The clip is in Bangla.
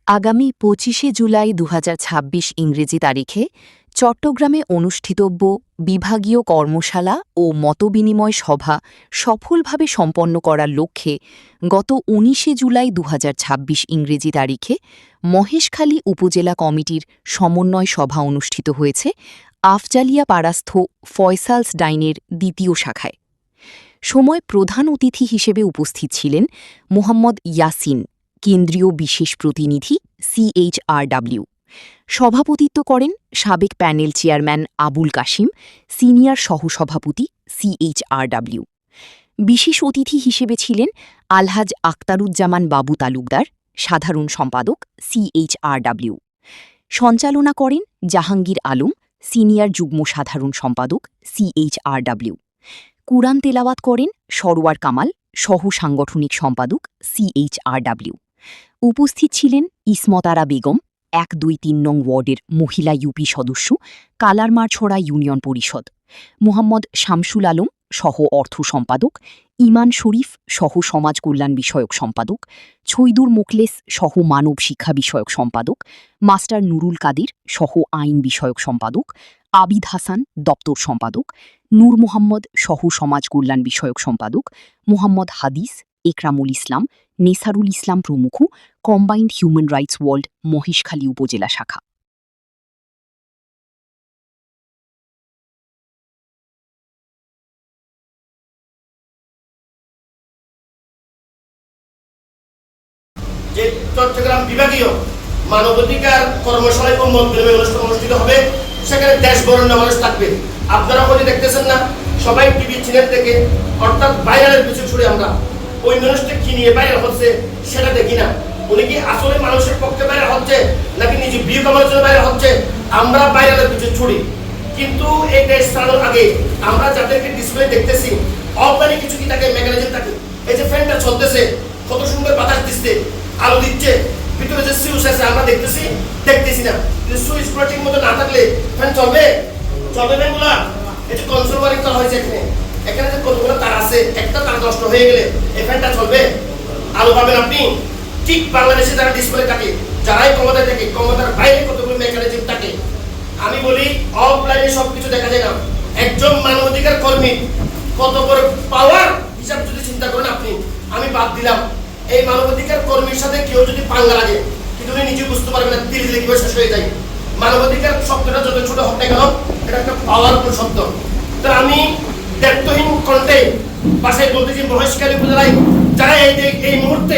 আগামী ২৫শে জুলাই ২০২৬ ইংরেজি তারিখে চট্টগ্রামে অনুষ্ঠিতব্য বিভাগীয় কর্মশালা ও মতবিনিময় সভা সফলভাবে সম্পন্ন করার লক্ষ্যে গত ১৯শে জুলাই ২০২৬ ইংরেজি তারিখে মহেশখালী উপজেলা কমিটির সমন্বয় সভা অনুষ্ঠিত হয়েছে আফজালিয়া পাড়াস্থ ফয়সালস ডাইনের দ্বিতীয় শাখায়। সময় প্রধান অতিথি হিসেবে উপস্থিত ছিলেন মোহাম্মদ ইয়াসিন, কেন্দ্রীয় বিশেষ প্রতিনিধি CHRW। সভাপতিত্ব করেন সাবেক panel chairman Abul Kashim, senior সহসভাপতি CHRW। বিশেষ অতিথি হিসেবে ছিলেন আলহাজ আখতারুজ্জামান বাবু তালুকদার, সাধারণ সম্পাদক CHRW। সঞ্চালনা করেন জাহাঙ্গীর আলম, সিনিয়র যুগ্ম সাধারণ সম্পাদক CHRW। কুরআন তেলাওয়াত করেন সরোয়ার কামাল, সহ সাংগঠনিক সম্পাদক CHRW। উপস্থিত ছিলেন ইসমত আরা বেগম, ১-২-৩ নং ওয়ার্ডের মহিলা ইউপি সদস্য, কালারমারছড়া ইউনিয়ন পরিষদ, মোহাম্মদ শামসুল আলম, সহ অর্থ সম্পাদক, ইমান শরীফ, সহ সমাজ কল্যাণ বিষয়ক সম্পাদক, ছৈদুর মোখলেস, সহ মানব শিক্ষা বিষয়ক সম্পাদক, মাস্টার নুরুল কাদের, সহ আইন বিষয়ক সম্পাদক, আবিদ হাসান, দপ্তর সম্পাদক, নূর মোহাম্মদ, সহ সমাজ কল্যাণ বিষয়ক সম্পাদক, মোহাম্মদ হাদিস, একরামুল ইসলাম, নেসারুল ইসলাম প্রমুখ, combined human rights world Maheshkhali উপজেলা শাখা। যে চট্টগ্রাম বিভাগীয় মানবাধিকার কর্মশালা এবং মতবিনিময় অনুষ্ঠান অনুষ্ঠিত হবে, সেখানে দেশ বরেণ্য মানুষ থাকবে। আপনারা হয়তো দেখতেছেন না, সবাই টিভি চ্যানেল থেকে, অর্থাৎ ভাইরালের পিছু ছুড়ে আমরা ওই মানুষটা কি নিয়ে ভাইরাল হচ্ছে সেটা দেখি না। উনি কি আসলে মানুষের পক্ষে ভাইরাল হচ্ছে নাকি নিজে বিয়ে কামানোর জন্য ভাইরাল হচ্ছে, আমরা ভাইরালের পিছু ছুড়ি। কিন্তু এই দেশ চালানোর আগে আমরা যাদেরকে ডিসপ্লে দেখতেছি, অফলাইনে কিছু কি থাকে, মেকানিজম থাকে। এই যে ফ্যানটা চলতেছে, কত সুন্দর বাতাস দিচ্ছে, আলো দিচ্ছে, ভিতরে যে সুইচ আছে আমরা দেখতেছি না। সুইচ গুলো ঠিক মতো না থাকলে ফ্যান চলবে ফ্যানগুলা। এই যে কনসোলওয়ারিং করা হয়েছে এখানে যে কতগুলো তার আছে, একটা তার নষ্ট হয়ে গেলে এই ফ্যানটা চলবে, আলো পাবেন আপনি। ঠিক বাংলাদেশে যারা ডিসপ্লে থাকে, যারাই ক্ষমতায় থাকে, ক্ষমতার বাইরে কতগুলো মেকানিজম থাকে। আমি বলি অফলাইনে সবকিছু দেখা যায় না। একজন মানবাধিকার কর্মী কত বড় পাওয়ার হিসাব যদি চিন্তা করেন আপনি, আমি বাদ দিলাম এই মানবাধিকার কর্মীর সাথে কেউ যদি পাঙ্গা লাগে, কিন্তু উনি নিজে বুঝতে পারবে না ধীরে ধীরে কিভাবে শেষ হয়ে যায়। মানবাধিকার শব্দটা যত ছোট হোক না কেন, এটা একটা পাওয়ারফুল শব্দ। তো আমি দায়িত্বহীন কণ্ঠে বাসায় বলতেছি, মহেশখালী উপজেলায় যারা এই মুহূর্তে